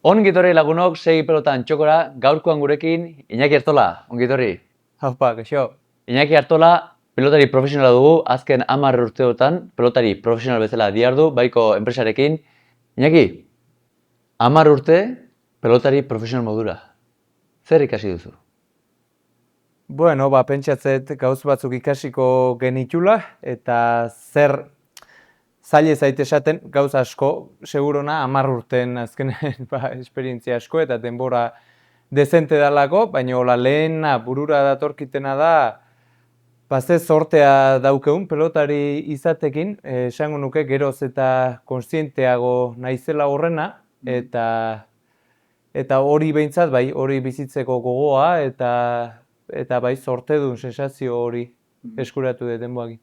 Ongi etorri lagunok, segi pelotan txokora, gaurkoan gurekin Iñaki Artola, ongi etorri. Haupa, gaixo. Iñaki Artola, pelotari profesionala dugu, azken 10 urteotan pelotari profesional bezala dihardu, baiko enpresarekin. Iñaki, 10 urte pelotari profesional modura. Zer ikasi duzu? Bueno, pentsatzet gauz batzuk ikasiko genitula, eta zer zaila zait esaten gauz asko, segurona 10 urten azkenen esperientzia asko eta denbora dezente dalako, baina hola lehena burura datorkitena da, ze zortea daukeun pelotari izatekin, esango nuke geroz eta kontzienteago naizela horrena, eta hori behintzat, bai, hori bizitzeko gogoa, eta bai, zortedun sensazio hori eskuratu dut denboaki.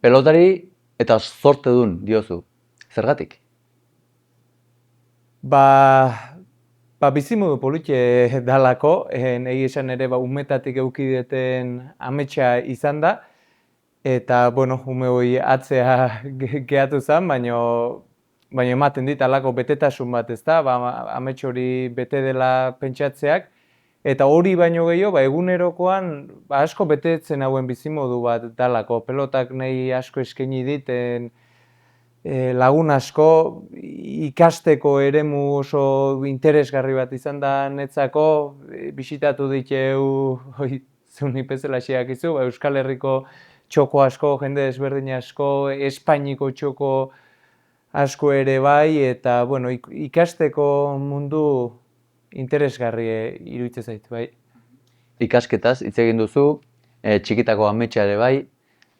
Pelotari eta zortedun diozu. Zergatik? Bizimodu politxe dalako, egi esan ere umetatik eukideten ametsa izan da, eta, bueno, ume hori atzea gehatu zen, baina ematen dit alako betetasun bat, ezta, amets hori bete dela pentsatzeak, eta hori baino gehiago, egunerokoan asko betetzen hauen bizimodu bat dalako, pelotak nahi asko eskaini diten, lagun asko ikasteko eremu oso interesgarri bat izan da netzako, bisitatu diteu, zeuni bezala xeak izu, Euskal Herriko txoko asko, jende desberdin asko, Espainiko txoko asko ere bai, eta bueno, ikasteko mundu interesgarri iruditzen zait, bai. Ikasketaz, hitz egin duzu, txikitako ametsa ere bai.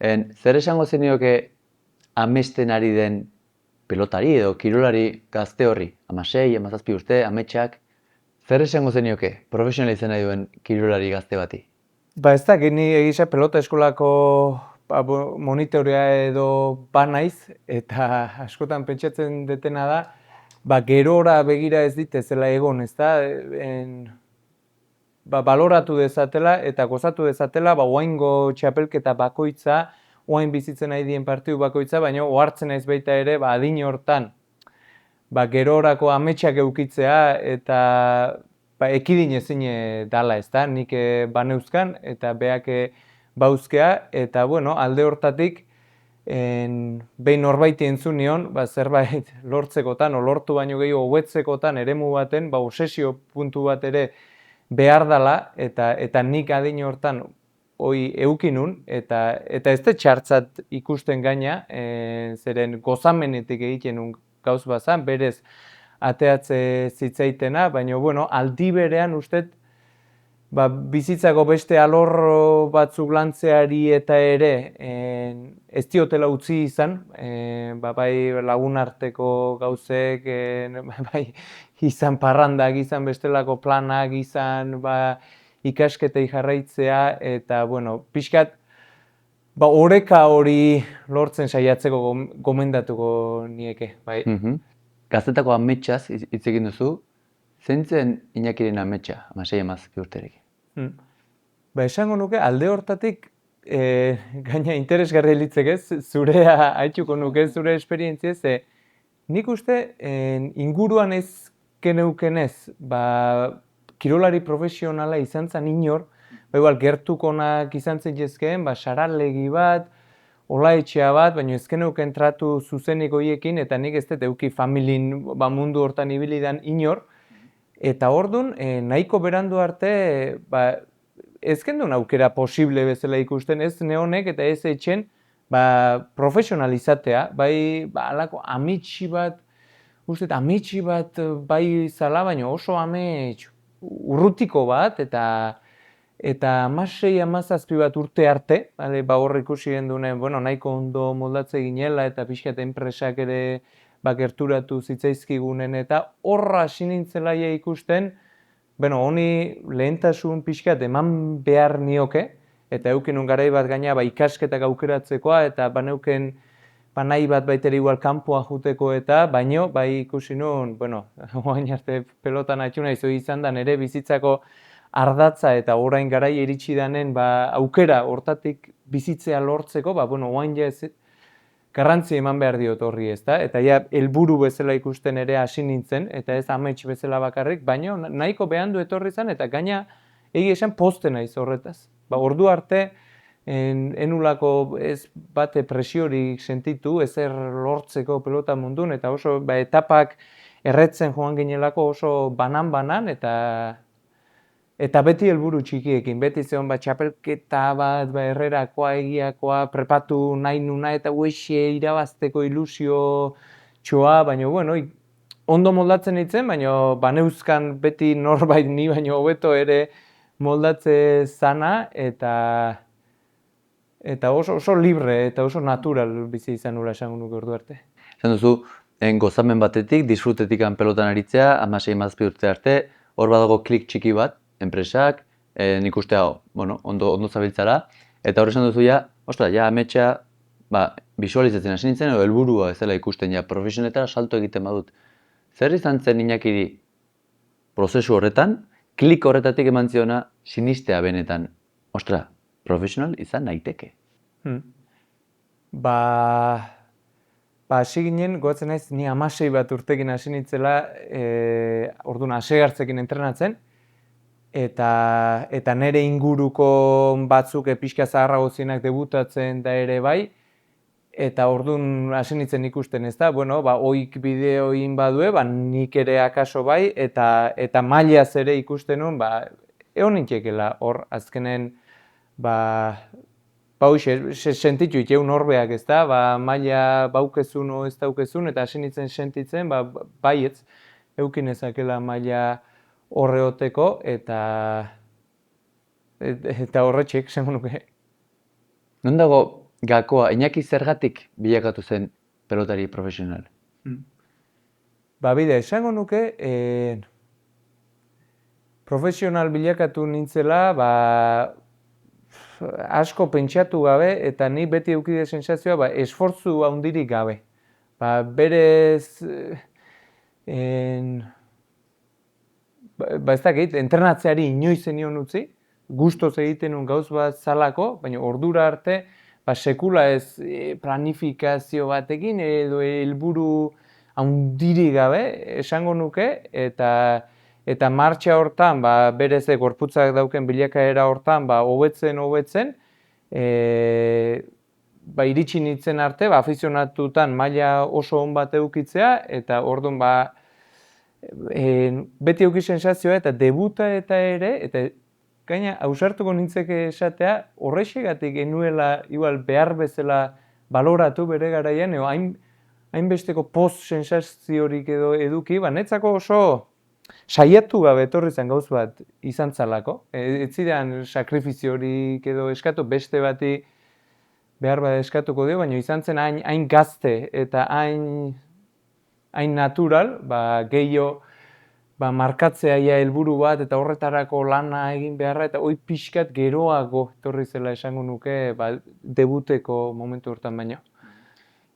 Zer esango zenioke amesten ari den pelotari edo kirolari gazte horri? 16, 17 urte, ametsak. Zer esango zenioke profesionala izan nahi duen kirolari gazte bati? Ez da, geni egisa pelota eskolako monitorea edo naiz, eta askotan pentsatzen detena da, gerora begira ez ditezela egon, ez da, baloratu dezatela eta gozatu dezatela, oaingo txapelketa bakoitza, oain bizitzen nahi dien partidu bakoitza, baina ohartzen naiz baita ere, adin hortan, gerorako ametsak eukitzea, eta ekidin ezin dala, ez da, nik baneuzkan, eta beak bauzkea, eta bueno, alde hortatik, behin norbaiti entzun nion, zerbait lortzekotan, lortu baino gehiago hobetzekotan eremu baten, obsesio puntu bat ere behar dala, eta nik adin hortan hoi eukinun, eta ez da txartzat ikusten gaina, zeren gozamenetik egiten nun gauz bazan, berez ateatze zitzaitena, baina bueno, aldi berean ustet, bizitzako beste alor batzuk lantzeari eta ere ez diotela utzi izan, bai lagun arteko gauzek, bai izan parrandak, izan bestelako planak, izan ikasketei jarraitzea, eta bueno, pixkat, oreka hori lortzen saiatzeko gomendatuko nieke, bai. Gaztetako ametsaz hitz egin duzu, zeintzen Iñakiren ametsa, 16-17 urterekin? Esango nuke, alde hortatik, gaina interesgarri litzek ez, zurea haitxuko nuke zure esperientziez, nik uste inguruan ez geneukenez, kirolari profesionala izan zen inor, igual gertukonak izan zen jezkeen, saralegi bat, olaetxea bat, baina ez geneuken tratu zuzenik horiekin, eta nik ez dut euki familin mundu hortan ibilidan inor, eta ordun nahiko berandu arte, ez gendun aukera posible bezala ikusten, ez neonek eta ez etxen profesionalizatea, alako amitsi bat, uste, amitsi bat bai zala, baina oso amets urrutiko bat, eta 16-17 bat urte arte, hor ikusi gendunen, nahiko ondo moldatze ginela, eta pixkat enpresak ere gerturatu zitzaizkigunen, eta horra sinintzelaia ikusten, honi lehentasun pixkat eman behar nioke, eta eukenun garai bat gaina ikasketak aukeratzekoa, eta baneuken nahi bat baitera igual kanpoa juteko, eta baino, ikusi nun, oain arte pelotan atxuna izan da, nire bizitzako ardatza eta orain garai iritsi danen aukera hortatik bizitzea lortzeko, oain garrantzi eman behar diot horri, ezta? Eta ja helburu bezala ikusten ere hasi nintzen, eta ez amets bezala bakarrik, baina nahiko behandu etorri zen, eta gaina egia esan poste naiz horretaz. Ordu arte, enulako ez bate presiorik sentitu, ezer lortzeko pelota mundun, eta oso etapak erretzen joan ginelako oso banan-banan, eta beti helburu txikiekin, beti zeon txapelketa bat, herrerakoa, egiakoa, prepatu nahi nuna eta uexe irabazteko ilusio txoa, baina bueno, ondo moldatzen nintzen, baina baneuzkan beti norbait ni baino hobeto ere moldatze zana, eta oso libre eta oso natural bizi izan nula esango nuke ordu arte. Esan duzu, gozamen batetik, disfrutetik pelotan aritzea, 16-17 urte arte, hor badago klik txiki bat, enpresak, nik uste hau, bueno, ondo zabiltzara, eta hor esan duzu ja, ostra, ja ametsa, visualizatzen hasi nintzen, edo helburua ez dela ikusten, ja, profesionetara salto egiten badut. Zer izan zen Iñakiri prozesu horretan, klik horretatik eman ziona sinistea benetan, ostra, profesional izan naiteke. Hasi ginen, goatzen naiz, ni 16 bat urtekin hasi nintzela, orduan hasegartzekin entrenatzen, eta nire inguruko batzuk pixka zaharrago zienak debutatzen da ere bai, eta orduan hasi nintzen ikusten, ez da, bueno, oik bideoin badue, nik ere akaso bai, eta mailaz ere ikusten nuen, egon nintzekela hor azkenen, sentitu iteun horbeak, ez da, maila baukezun o ez daukezun, eta hasi nintzen sentitzen, baietz, eukin ezakela maila horreoteko, eta horretxek, zen nuke. Non dago gakoa, Iñaki zergatik bilakatu zen pelotari profesional? Bide, esango nuke, profesional bilakatu nintzela, asko pentsatu gabe, eta ni beti eukide sensazioa, esfortzu handirik gabe. Berez, ez dakit, entrenatzeari inoiz zenion utzi, gustoz egiten nuen gauz bat zalako, baina ordura arte, sekula ez planifikazio batekin edo helburu handirik gabe esango nuke, eta martxa hortan, berez gorputzak dauken bilakaera hortan, hobetzen, iritsi nintzen arte, afizionatutan maila oso on bat eukitzea, eta orduan beti euki sensazioa, eta debuta eta ere, eta gaina ausartuko nintzeke esatea, horrexegatik genuela igual behar bezala baloratu bere garaian, hainbesteko post-sensaziorik edo eduki, netzako oso saiatu gabe etorri zen gauz bat izan zalako. Ez zidan sakrifiziorik edo eskatu, beste bati behar bat eskatuko dio, baina izan zen hain gazte eta hain natural, gehiago markatzea helburu bat eta horretarako lana egin beharra, eta hoi pixkat geroago etorri zela esango nuke debuteko momentu hortan baino.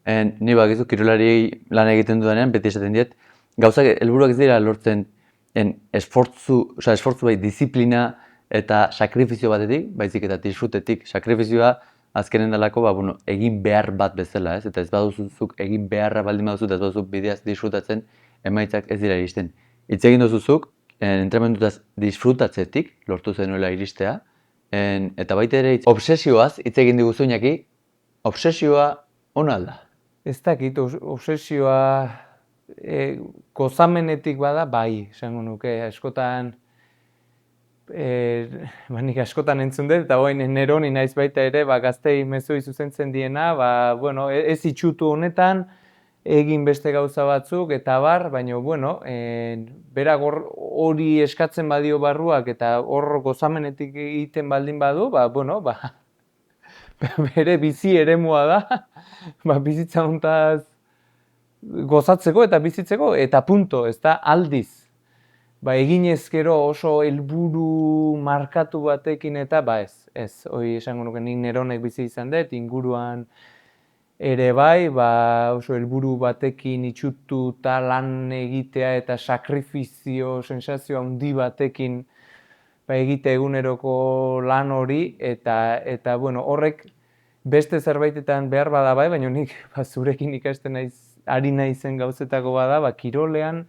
Ni bakizu kirolari lan egiten dudanean, beti esaten diet, gauzak helburuak ez dira lortzen esfortzu bai, disiplina eta sakrifizio batetik, baizik eta disfrutetik. Sakrifizioa azkenen dalako, egin behar bat bezala, ez? Eta ez baduzuzuk egin beharra baldin baduzu, eta ez baduzuk bideaz disfrutatzen, emaitzak ez dira iristen. Hitz egin duzuzuk, entrenamendutaz disfrutatzetik lortu zenuela iristea, eta baita ere obsesioaz hitz egin diguzu Iñaki, obsesioa ona alda? Ez dakit, obsesioa gozamenetik bada, bai, esango nuke, askotan, nik askotan entzun dut, eta hoin neroni naiz baita ere, gaztei mezoi zuzentzen diena, ez itxutu honetan, egin beste gauza batzuk, eta baina, berak hori eskatzen badio barruak, eta hor gozamenetik egiten baldin badu, bere bizi eremua da, bizitza hontaz gozatzeko eta bizitzeko, eta punto, ez da aldiz. Egin ezkero oso helburu markatu batekin eta ez, hori esango nuke nik neronek bizi izan dut, inguruan ere bai, oso helburu batekin itxututa lan egitea eta sakrifizio, sensazio handi batekin egite eguneroko lan hori, eta horrek beste zerbaitetan behar bada bai, baina nik zurekin ikasten ari naizen gauzetako bada, kirolean,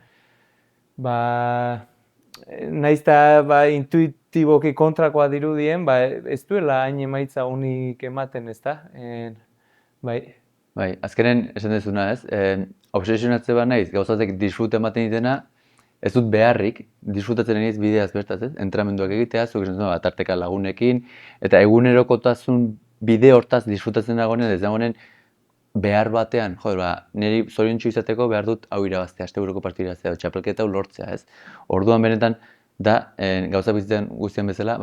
naiz eta intuitiboki kontrakoa dirudien, ez duela hain emaitza unik ematen, ezta? Bai. Bai, azkenen esan dezuna ez, obsesionatze bat naiz, gauzatek disfrute ematen ditena, ez dut beharrik, disfrutatzen naiz bideaz bertaz ez, entramenduak egitea, zuek esan dut, tarteka lagunekin, eta egunerokotasun bide hortaz disfrutatzen dagoen, ez dagoen behar batean, niri zoriontsu izateko behar dut hau irabaztea, asteburuko partida irabaztea, txapelketa hau lortzea ez. Orduan benetan, da, gauza bizitzen guztian bezala,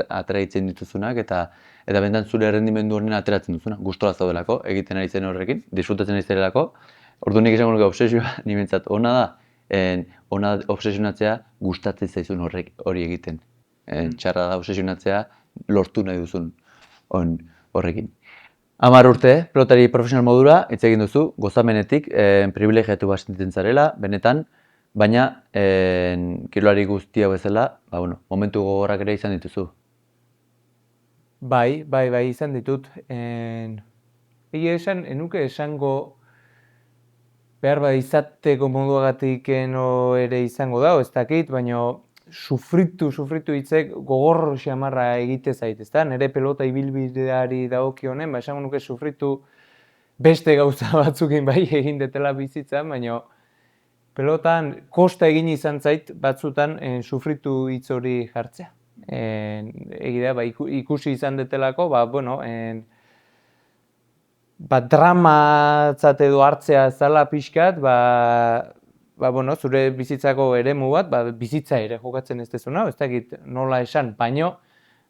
atraitzen dituzunak eta benetan zure errendimendu horren ateratzen duzuna, gustora zaudelako, egiten ari zen horrekin, disfrutatzen ari zerelako. Orduan nik esango nuke obsesioa, nimentzat, ona da obsesionatzea gustatzen zaizun hori egiten. Txarra da obsesionatzea lortu nahi duzun horrekin. 10 urte, pelotari profesional modura, hitz egin duzu, gozamenetik, privilegiatu bat sentitzen zarela, benetan, baina kirolari guztia bezala, momentu gogorrak ere izan dituzu. Bai, izan ditut. Egia esan, enuke esango behar izateko moduagatik ere izango da, ez dakit, baina sufritu hitzek gogor xamarra egite zait, ezta? Nire pelota ibilbideari dagoki honen, esango nuke sufritu beste gauza batzukin bai egin detela bizitzan, baina pelotan kosta egin izan zait batzutan sufritu hitz hori jartzea. Egia da, ikusi izan detelako, dramatzat edo hartzea zala pixkat, zure bizitzako eremu bat, bizitza ere jokatzen ez dezuna, ez dakit nola esan, baino,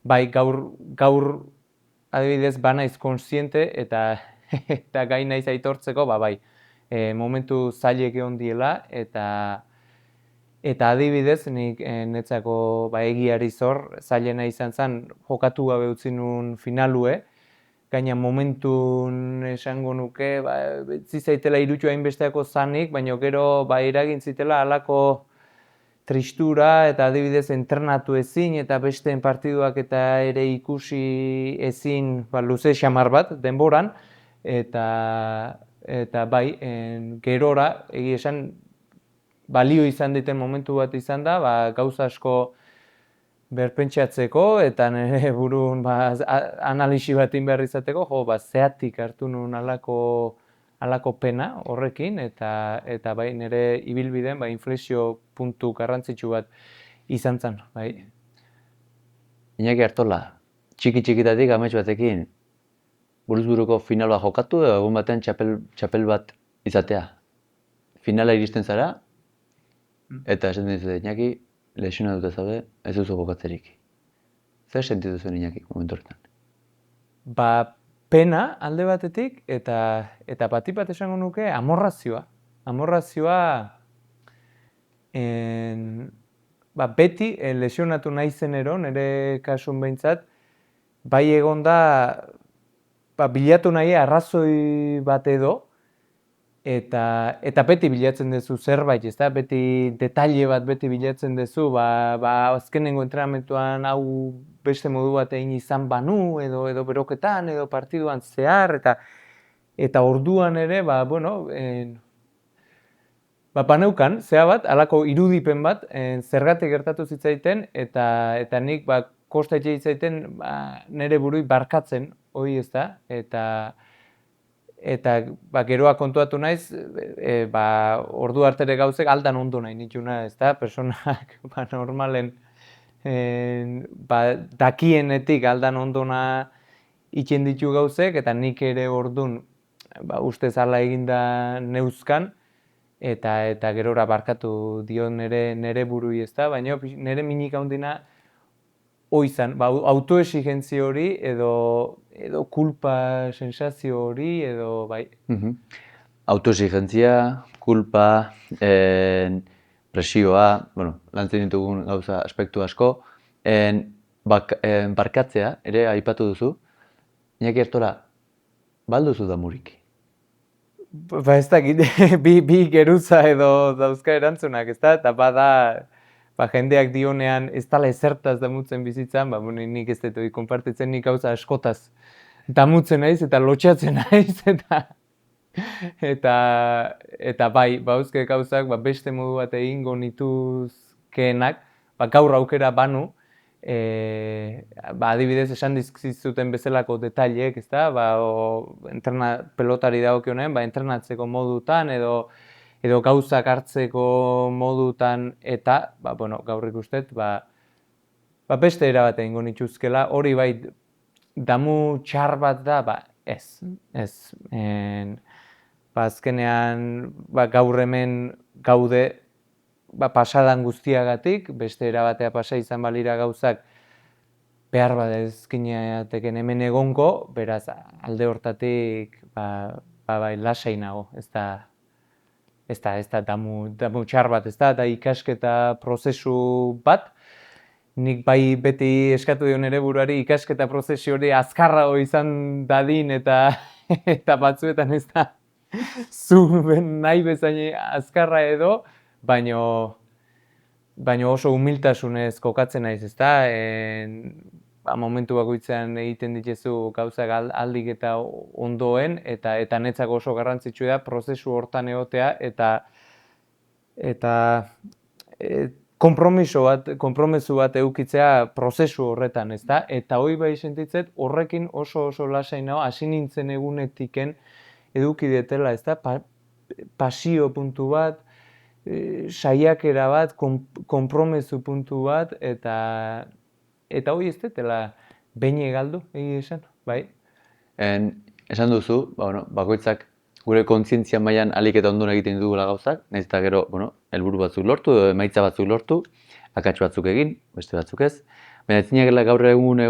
gaur adibidez banaiz kontziente eta gai naiz aitortzeko, momentu zailek egon diela, eta adibidez, nik netzako egiari zor, zailena izan zen, jokatu gabe utzi nun finalue, gaina momentun esango nuke, zizaitela irutu hainbesteako zanik, baina gero eragin zitela halako tristura eta adibidez entrenatu ezin eta besteen partiduak eta ere ikusi ezin luze xamar bat denboran, eta gerora, egia esan, balio izan diten momentu bat izan da, gauza asko berpentsatzeko eta nire burun analisi batin behar izateko, zeatik hartu nuen halako pena horrekin eta nire ibilbideen inflexio puntu garrantzitsu bat izan zen. Iñaki Artola, txiki-txikitatik amets batekin buruz-buruko final bat jokatu edo egun batean txapel bat izatea. Finala iristen zara eta esaten dizu Iñaki, lesionatuta zaude, ez duzu jokatzerik. Zer sentitu zuen Iñaki momentu horretan? Pena alde batetik eta batik bat esango nuke amorrazioa. Amorrazioa beti lesionatu nahi zenero, nire kasun behintzat, bai egon da bilatu nahi arrazoi bat edo, eta beti bilatzen duzu zerbait, ezta? Beti detaile bat beti bilatzen duzu, azkenengo entrenamentuan hau beste modu bat egin izan banu, edo beroketan, edo partiduan zehar, eta orduan ere, paneukan, bat, halako irudipen bat, zergatik gertatu zitzaiten, eta nik kosta etxe zitzaiten nire burui barkatzen, hori ezta, eta geroa kontuatu naiz, ordu artere gauzek aldan ondo nahi nituna, ezta, personak normalen dakienetik aldan ondona itxen ditu gauzek, eta nik ere ordun ustez hala eginda neuzkan, eta gerora barkatu dio nire burui, ezta, baina nire minik handina oizan, autoexigentzia hori edo kulpa sensazio hori edo bai. Autoexigentzia, kulpa, presioa, lantzen ditugun gauza aspektu asko, barkatzea ere aipatu duzu, Iñaki Artola, balduzu da murik? Ez dakit, bi geruza edo dauzka erantzunak, ezta? Eta jendeak dionean ez dala ezertaz damutzen bizitzan, nik ez dut konpartitzen nik gauza askotaz damutzen naiz eta lotxatzen naiz eta bai, bauzke gauzak beste modu bat egingo nituzkeenak, gaur aukera banu, adibidez esan dizkizuten bezalako detaileek, ezta? Pelotari dagokionean, entrenatzeko modutan edo gauzak hartzeko modutan eta, gaur ikustet, beste era bat egingo nituzkela, hori bai damu txar bat da, ez. Azkenean, gaur hemen gaude pasadan guztiagatik, beste erabatea pasa izan balira gauzak behar bat ezkinateken hemen egongo, beraz, alde hortatik, bai, lasai nago, ez da damu txar bat, ez da ikasketa prozesu bat, nik bai beti eskatu dion ere buruari ikasketa prozesu hori azkarrago izan dadin eta batzuetan ez da zu nahi bezain azkarra edo, baino oso humiltasunez kokatzen naiz, ezta? Momentu bakoitzean egiten dituzu gauzak aldik eta ondoen, eta netzako oso garrantzitsua da prozesu hortan egotea eta konpromiso bat edukitzea prozesu horretan, ezta? Eta hori bai sentitzet horrekin oso lasai nago, hasi nintzen egunetiken eduki detela, ezta? Pasio puntu bat, saiakera bat, konpromezu puntu bat, eta hori ez detela behin galdu, egia esan, bai? Esan duzu, bakoitzak gure kontzientzia mailan ahalik eta ondo egiten dugula gauzak, nahiz eta gero, helburu batzuk lortu edo emaitza batzuk lortu, akats batzuk egin, beste batzuk ez. Baina ez zinakela gaur egun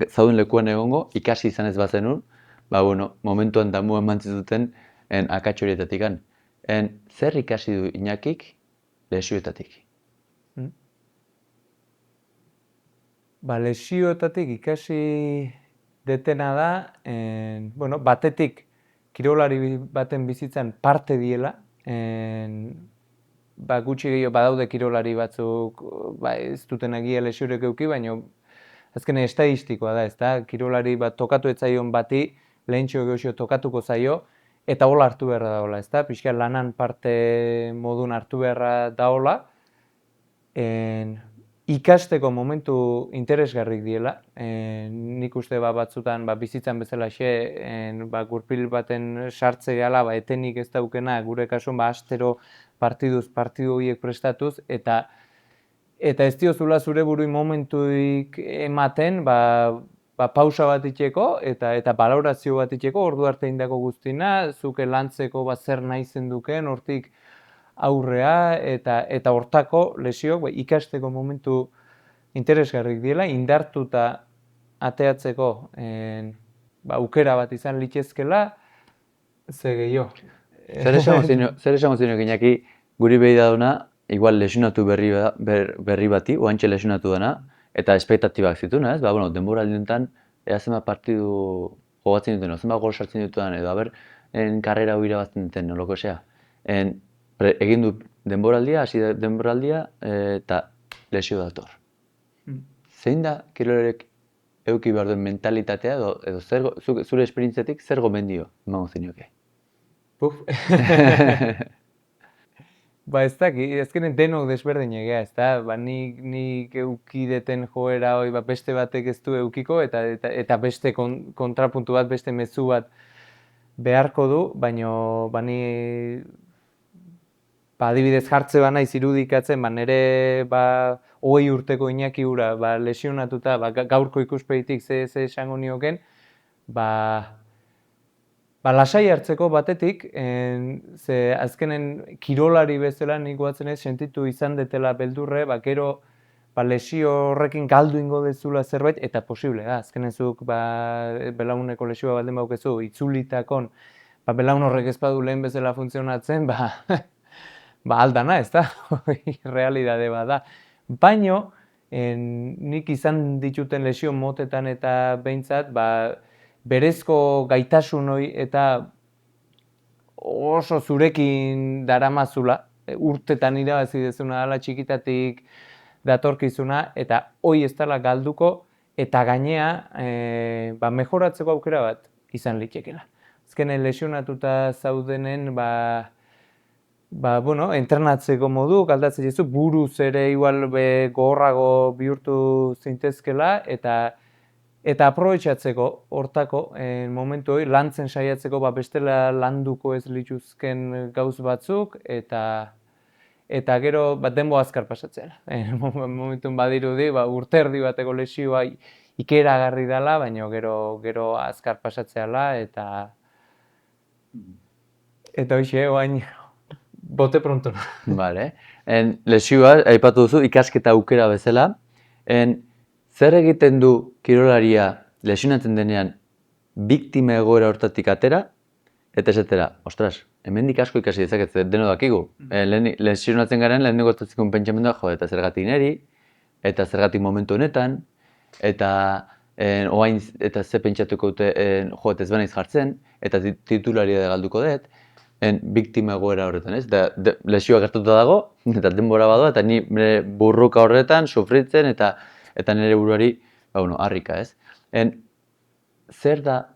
zauden lekuan egongo, ikasi izan ez bazenun, momentuan damu eman zituten akats horietatik. Zer ikasi du Iñakik lesioetatik? Lesioetatik ikasi detena da, batetik kirolari baten bizitzan parte diela, gutxi gehiago badaude kirolari batzuk ez duten egia lesiorek eduki, baina azken estadistikoa da, ezta? Kirolari bat tokatu ez zaion bati, lehentxo gehiago tokatuko zaio, eta hola hartu beharra daola, ezta? Pixka lanan parte modun hartu beharra daola, ikasteko momentu interesgarrik diela, nik uste batzutan bizitzan bezalaxe, gurpil baten sartze gala, etenik ez daukena, gure kasuan astero partidu horiek prestatuz, eta ez diozula zure burui momentuik ematen, pausa bat itxeko eta balorazio bat itxeko, ordu arte indako guztina, zuke lantzeko zer nahi zenduken, hortik aurrea eta hortako lesioak ikasteko momentu interesgarrik diela, indartuta ateatzeko aukera bat izan litezkela, ze gehiago. Zer esango zinok Iñaki, guri behi daduna, igual lesionatu berri bati, oantxe lesionatu dena, eta espektatibak zituna, ez? Denboraldi honetan, ea zenbat partidu jogatzen duten, zenbat gol sartzen duten, edo karrera hori irabazten duten, nolako esea. Egin du denboraldia, hasi denboraldia, eta lesio dator. Zein da kirolariek eduki behar duen mentalitatea, edo zure esperientziatik zer gomendio emango zenioke? Ez dakit, ezkenen denok desberdin egea, ez da? Nik eukideten joera hori beste batek ez du eukiko, eta beste kontrapuntu bat, beste mezu bat beharko du, baina ni adibidez jartze naiz irudikatzen, nire 20 urteko Iñaki hura lesionatuta, gaurko ikuspegitik ze esango nioken, lasai hartzeko batetik, ze azkenen kirolari bezala nik guatzen ez sentitu izan detela beldurre, gero lesio horrekin galdu ingo dezula zerbait, eta posible da, azkenen zuk belauneko lesioa baldin baukezu, itzulitakon, belaun horrek ez badu lehen bezala funtzionatzen, aldana, ez da, realidade bat da. Baino, nik izan dituten lesio motetan eta behintzat, berezko gaitasun hori eta oso zurekin daramazula, urtetan irabazi dezuna dela txikitatik datorkizuna, eta hori ez dela galduko, eta gainea mejoratzeko aukera bat izan litekeela. Azkenen lesionatuta zaudenen entrenatzeko modu, aldatzen dizu, buruz ere igual gogorrago bihurtu zintezkela, eta aprobetxatzeko hortako momentu hori lantzen saiatzeko bestela landuko ez lituzken gauz batzuk, eta gero denbo azkar pasatzea. Momentun badirudi, urte erdi bateko lesioa ikeragarri dela, baina gero azkar pasatzeala, eta hoxe, oain, bote pronto. Vale. Lesioa, aipatu duzu, ikasketa aukera bezala. Zer egiten du kirolaria lesionatzen denean biktima egoera hortatik atera, eta esetera, ostras, hemendik asko ikasi dezaket, deno dakigu. Lesionatzen garen lehenengo hartatzeko pentsamendua, eta zergatik neri, eta zergatik momentu honetan, eta oain eta ze pentsatuko dute ez banaiz jartzen, eta titularia da galduko dut, biktima egoera horretan, ez? Lesioa gertatuta dago, eta denbora badoa, eta ni burruka horretan sufritzen, eta nire buruari, harrika, ez? Zer da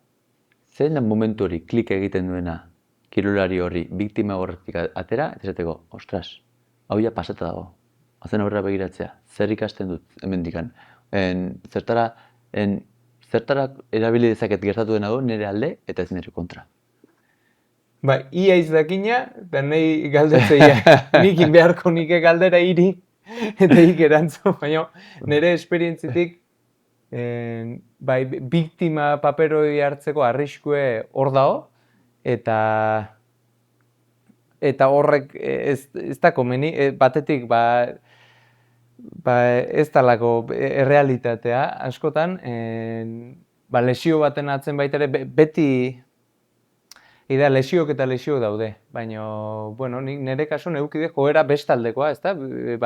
momentu hori klik egiten duena kirolari horri biktima horretik atera, eta esateko, ostras, hau ja pasata dago. Hazen aurrera begiratzea, zer ikasten dut hemendikan. Zertara erabili dezaket gertatu dena du nire alde eta ez nire kontra. Ia izdakina, eta nahi galdetzea, nik beharko nike galdera hiri, eta hik erantzu, baina nire esperientzitik, biktima paperoi hartzeko arriskue hor dago, eta horrek ez da komeni, batetik ez talako errealitatea askotan, lesio baten atzen baita ere beti lesiok eta lesio daude, baina nire kasuan eukide joera bestaldekoa, ezta?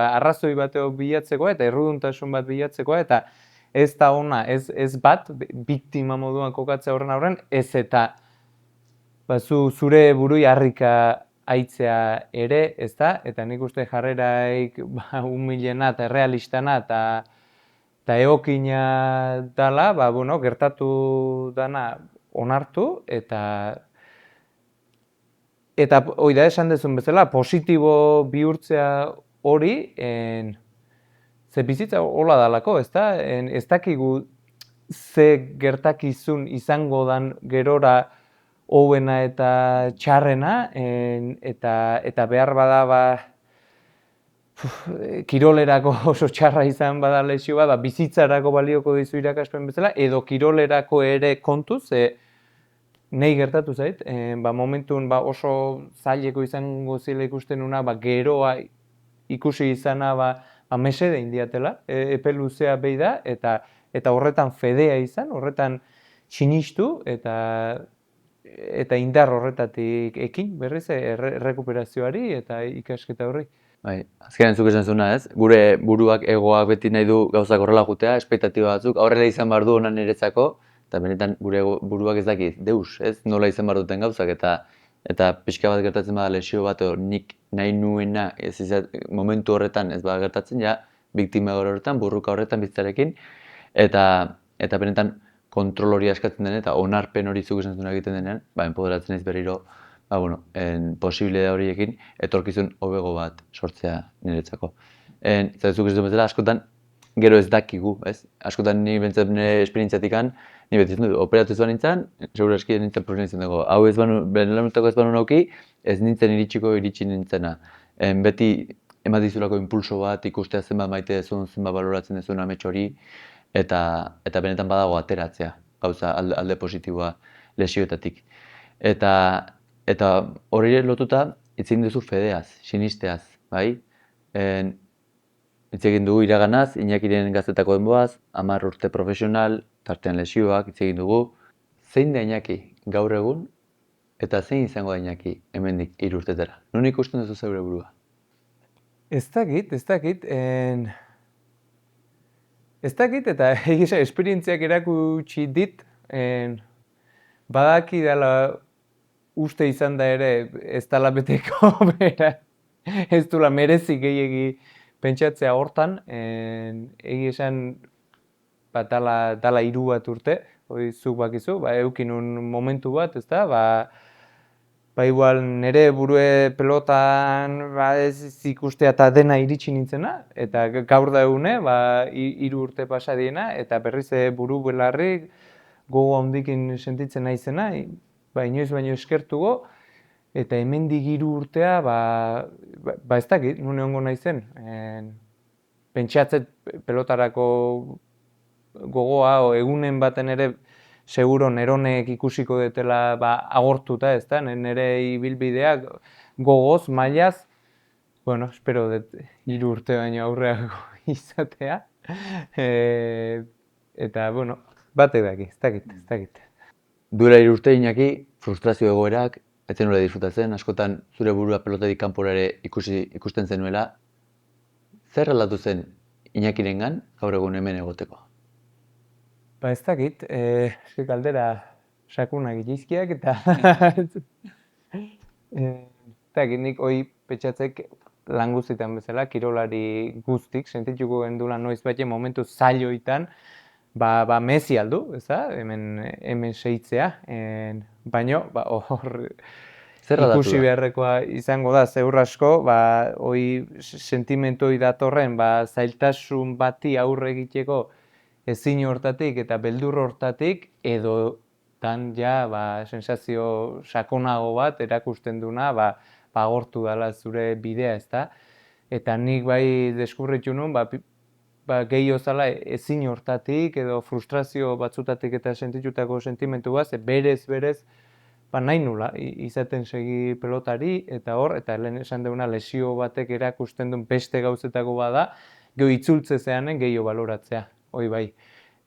Arrazoi bateo bilatzekoa eta erruduntasun bat bilatzekoa, eta ez da ona, ez bat, biktima moduan kokatzea horren aurren, ez eta zure burui harrika aitzea ere, ezta? Eta nik uste jarreraik humilena eta realistana eta eokina dala, gertatu dana onartu, eta hori da esan dezun bezala, positibo bihurtzea hori, ze bizitza hola dalako, ezta? Ez dakigu ze gertakizun izango dan gerora hobena eta txarrena, eta behar bada kirolerako oso txarra izan bada lesio bat, bizitzarako balioko dizu irakaspen bezala, edo kirolerako ere kontuz, nahi gertatu zait, momentun oso zaileko izango zila ikusten nuna, geroa ikusi izana mesede indiatela, epe luzea behi da, eta horretan fedea izan, horretan sinistu, eta indar horretatik ekin, berriz, errekuperazioari eta ikasketa horri. Azkenean zuk esan zuna, ez? Gure buruak egoak beti nahi du gauzak horrela jutea, espektatiba batzuk, aurrela izan behar du honan niretzako, eta benetan gure buruak ez dakit, deus, ez? Nola izan behar duten gauzak, eta pixka bat gertatzen bada lesio bat, nik nahi nuena, momentu horretan ez bada gertatzen, ja, biktima horretan, burruka horretan bizitzarekin, eta benetan kontrol hori askatzen den, eta onarpen hori zuk esan zuna egiten denean, enpoderatzen ez berriro, posible da horiekin, etorkizun hobego bat sortzea niretzako. Zuk esan bezala, askotan, gero ez dakigu, ez? Askotan ni bentsat nire esperientziatikan, ni beti izan dut, operatu ez ba nintzen, segura eski nintzen profesionalizan dugu. Hau ez banu, benelamutako ez banu nauki, ez nintzen iritsi nintzena. Beti ematizulako impulso bat, ikustea zenbat maite dezun, zenbat baloratzen dezun amets hori, eta benetan badago ateratzea, gauza alde positiboa lesioetatik. Eta hori lotuta, hitz egin duzu fedeaz, sinisteaz, bai? Hitz egin dugu iraganaz, Iñakiren gaztetako denboaz, 10 urte profesional, tartean lesioak, hitz egin dugu. Zein da Iñaki gaur egun, eta zein izango da Iñaki hemendik 3 urtetara? Non ikusten duzu zeure burua? Ez dakit, eta egisa esperientziak erakutsi dit, badaki dela uste izan da ere ez dela beteko bera, ez dula merezi gehiegi pentsatzea hortan, esan bat dala 3 bat urte, hori zuk bakizu, eukin un momentu bat, ezta, igual nire burue pelotan ez ikustea eta dena iritsi nintzena, eta gaur da egune, 3 urte pasa diena, eta berriz buru belarri gogo handikin sentitzen naizena, inoiz baino eskertugo, eta hemendik 3 urtea, ez dakit, nune ongo naizen. Pentsatzet pelotarako gogoa, egunen baten ere, seguro neronek ikusiko detela agortuta, ez da, nire ibilbideak gogoz, mailaz, bueno, espero dut 3 urte baino aurreako izatea, eta, bueno, bate daki, ez dakit. Duela 3 urte Iñaki, frustrazio egoerak, ez zenuela disfrutatzen, askotan zure burua pelotatik kanpora ere ikusten zenuela. Zer aldatu zen Iñakirengan gaur egun hemen egoteko? Ez dakit, galdera sakunak itizkiak eta ez dakit, nik hoi petxatzek lan guztietan bezala, kirolari guztik, sentituko gendula noiz baite momentu zailoitan, mezi aldu, ez da, hemen seitzea, baino, hor ikusi beharrekoa izango da, zeur asko, hoi sentimentoi datorren, zailtasun bati aurre egiteko ezin hortatik eta beldur hortatik, edo tan ja sensazio sakonago bat erakusten duna, agortu dela zure bidea, ez da. Eta nik bai deskurritu nuen, gehiago zala ezin hortatik edo frustrazio batzutatik eta sentitutako sentimentu bat, berez, nahi nula izaten segi pelotari, eta lehen esan duguna lesio batek erakusten duen beste gauzetako bada, geho itzultze zeanen gehiago baloratzea, hoi bai.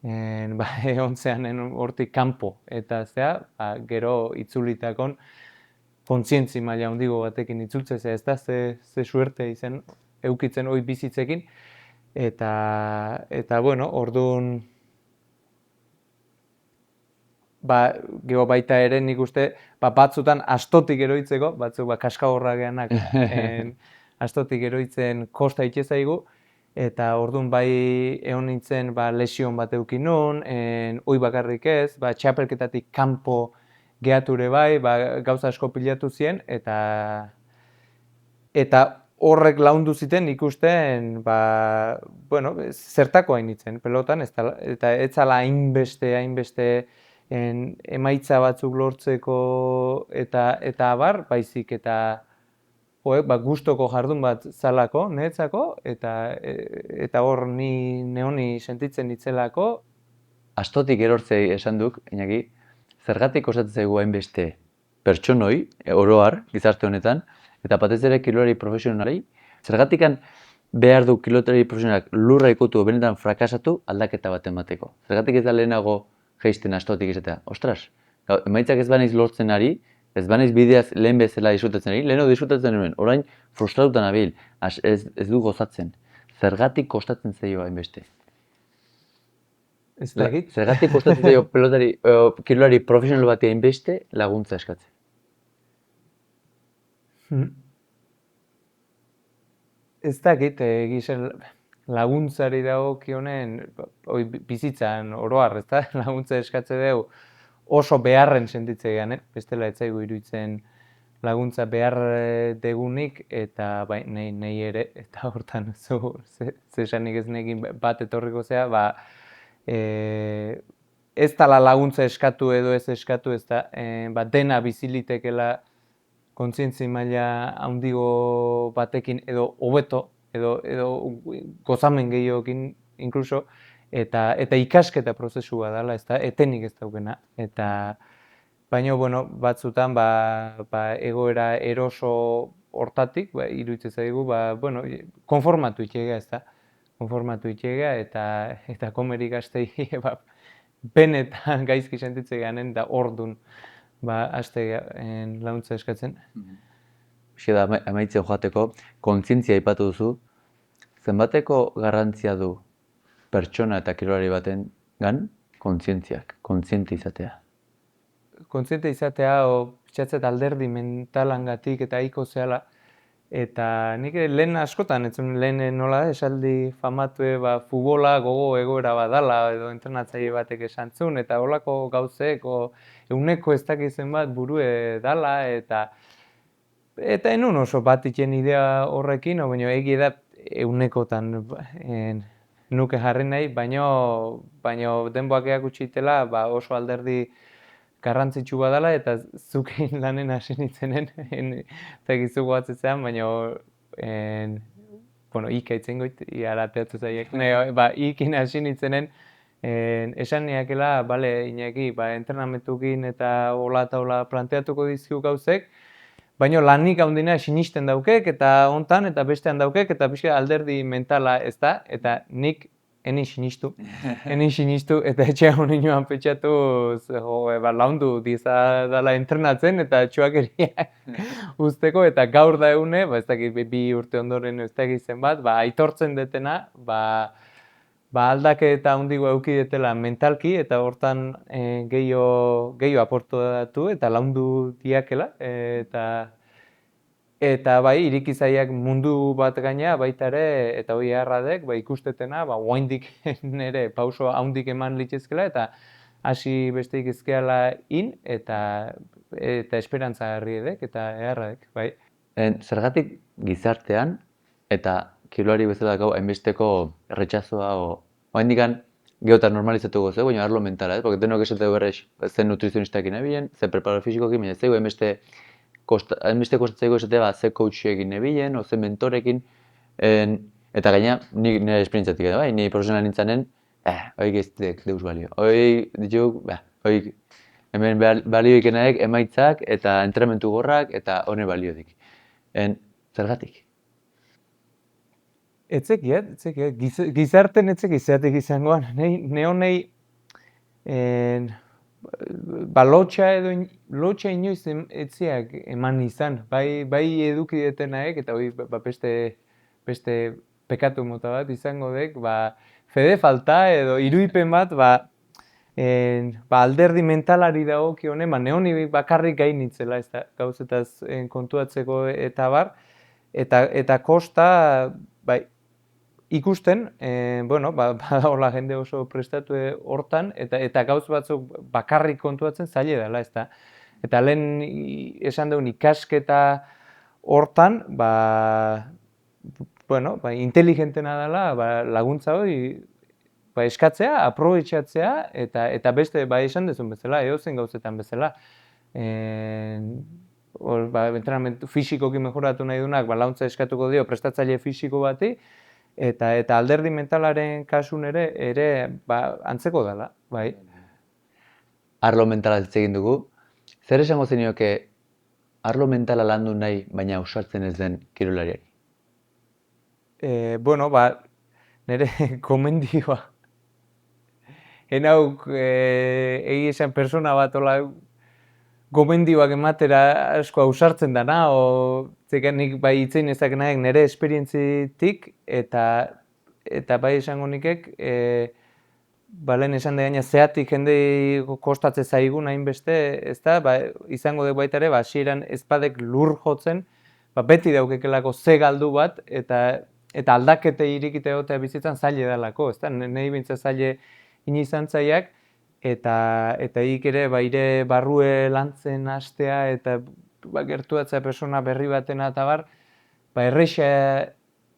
Egon zeanen hortik kanpo, eta gero itzulitakon kontzientzi maila handigo batekin itzultze zea, ez da, ze suerte izen eukitzen hoi bizitzekin, eta bueno, orduan, geho baita ere nik uste, batzutan astotik eroitzeko, batzuk kaskagorra geanak, astotik eroitzen kosta itxezaigu, eta orduan bai egon nintzen lesion bat eukin nun, hoi bakarrik ez, txapelketatik kanpo gehature bai, gauza asko pilatu ziren, eta horrek laundu ziten ikusten, zertako hainitzen pelotan, eta ez zala hainbeste emaitza batzuk lortzeko eta abar, baizik eta gustoko jardun bat zalako, niretzako, eta hor neoni sentitzen ditzelako. Astotik erortzei esan duk, Iñaki, zergatik kostatzen zaigu hainbeste pertsonoi, oroar, gizarte honetan, eta batez ere kirolari profesionalei, zergatikan behar du kirolari profesionalak lurra ikutu benetan frakasatu aldaketa bat emateko. Zergatik ez da lehenago geisten astotik izatea. Ostras, emaitzak ez banaiz lortzen ari, ez banaiz bideaz lehen bezala disfrutatzen ari, leheno disfrutatzen nuen, orain frustratuta nabil, ez du gozatzen. Zergatik kostatzen zaio hainbeste? Ez dakit. Zergatik kostatzen zaio kirolari profesional bati hainbeste laguntza eskatzen? Ez dakit, gizan laguntzari dagokionen, bizitzan oroar, ez da, laguntza eskatze dugu oso beharren sentitze gehan, bestela ez zaigu iruditzen laguntza behar degunik, eta nahi ere, eta hortan zesanik ez nekin bat etorriko zea, ez dala laguntza eskatu edo ez eskatu, ez da, dena bizilitekela kontzientzi maila handigo batekin edo hobeto, edo gozamen gehiokin inkluso, eta ikasketa prozesua dela, ez da, etenik ez daukena. Baina, batzutan, egoera eroso hortatik, iruditzen zaigu, konformatu itxegea, ez da. Konformatu itxegea, eta komerik gaztei, benetan gaizki sentitzen gehanen, da ordun, haste laguntza eskatzen. Eta amaitzen joateko, kontzientzia aipatu duzu, zenbateko garrantzia du pertsona eta kirolari baten gan kontzientziak, kontziente izatea? Kontziente izatea, pitzatzet alderdi mentalangatik eta iko zehala, Eta nik lehen askotan, lehen nola da, esaldi famatu futbola gogo egoera badala edo entrenatzaile batek esan zuen, eta holako gauzek, euneko ez dakizen bat burue dala, eta enun oso bat iken idea horrekin, baina egi da eunekotan nuke jarri nahi, baina denboak eakutxitela oso alderdi garrantzitsu badala, eta zukein lanen hasi nintzenen, eta egizu goatzitzean, baina, bueno, ikaitzen goit, iara teatzu zaiek, ikin hasi nintzenen, esan niakela, bale, Iñaki, entrenamentukin eta hola planteatuko dizkiu gauzek, baina lanik handina sinisten daukek, eta hontan, eta bestean daukek, eta pixka alderdi mentala ez da, eta nik eni sinistu, eta etxean honinoan petxatu, laundu diza dala entrenatzen, eta txuakeria usteko, eta gaur da eune, ez dakit bi urte ondoren ez dakit zenbat, aitortzen detena, aldaketa handigo eduki detela mentalki, eta hortan gehiago aportatu eta laundu diakela, eta bai, irikizaiak mundu bat gaina baita ere, eta hoi erradek, ikustetena, oaindik nire pauso handik eman litzezkela, eta hasi besteik ezkeala eta esperantza garri edek, eta erradek, bai. Zergatik gizartean, eta kirolari bezala gau, hainbesteko erretxazoa, oaindikan geotar normalizatu gozu, baina arlo mentala, porque denok esate berrez, zen nutrizionistak inabilen, zen preparo fisikokin, baina zego hainbeste kostatzaiko esatea ze coachekin nebilen, o ze mentorekin, eta gaina, nire esperientzatik edo, nire profesional nintzanen, hoik ez dek deus balio. Hoik dituk, hoik hemen balio ikenaek emaitzak eta entrenamentu gorrak eta hone baliodik. Zergatik? Etzekiet, gizarten etzekizeatik izangoan, ne honei, lotxa inoiz etziak eman izan, bai eduki detenaek, eta hori beste pekatu mota bat izango dek, fede falta edo iruipen bat, alderdi mentalari dagoki honen, ne honi bakarrik gainitzela ez da gauzetaz kontuatzeko eta bar, eta kosta, ikusten, hola jende oso prestatu hortan, eta gauz batzuk bakarrik kontuatzen zaila dela, ez da. Eta lehen esan dugun ikasketa hortan, inteligentena dela, laguntza hori eskatzea, aprobetxatzea, eta beste, esan duzun bezala, edozen gauzetan bezala. Entrenamentu fisikoki mejoratu nahi dunak, laguntza eskatuko dio prestatzaile fisiko bati, eta alderdi mentalaren kasun ere antzeko dela, bai. Arlo mentala hitz egin dugu. Zer esango zenioke arlo mentala landu nahi, baina ausartzen ez den kirolariari? Nire komendioa. Enauk egi esan persona bat gomendioak ematera asko ausartzen dana, nik itzein ezak nahiak nire esperientzitik, eta bai esango nikek, lehen esan da gaina zeatik jende kostatze zaigun hainbeste, ez da, izango dugu baita ere, hasieran ezpadek lur jotzen, beti daukekelako ze galdu bat, eta aldakete irikite egotea bizitzan zaila dalako, ez da, nahi bintza zaila inizan zaiak, eta hik ere ire barrue lantzen hastea eta gertuatzea persona berri batena eta bar, erreixa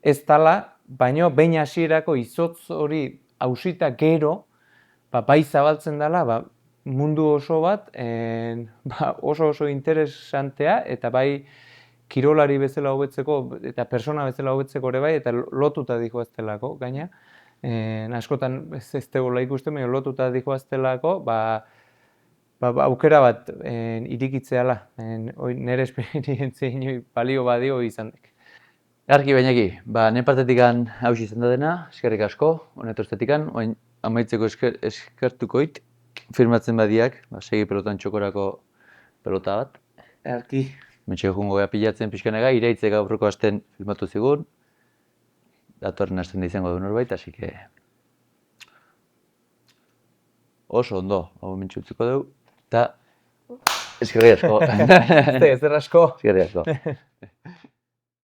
ez dala, baina behin hasierako izotz hori hausita gero, bai zabaltzen dela mundu oso bat, oso interesantea, eta bai kirolari bezala hobetzeko eta persona bezala hobetzeko ere bai, eta lotuta dihoaztelako gaina. Askotan ez tegoela ikusten, baina lotuta dihoaztelako, aukera bat irikitzeala, nire esperientzia balio badio izan dek. Arki Iñaki, nire partetik hausi izan da dena, eskerrik asko, honetortetik, oin amaitzeko eskertuko it, firmatzen badiak, segi pelotan txokorako pelota bat. Arki. Metxe jungo gea pilatzen pixkanega, iraitzek aurreko hasten filmatu zigun, datorren hasten da izango du norbait, así que oso ondo, hau mentxe utziko dugu, eta eskerrik asko. Ez asko. Eskerrik asko.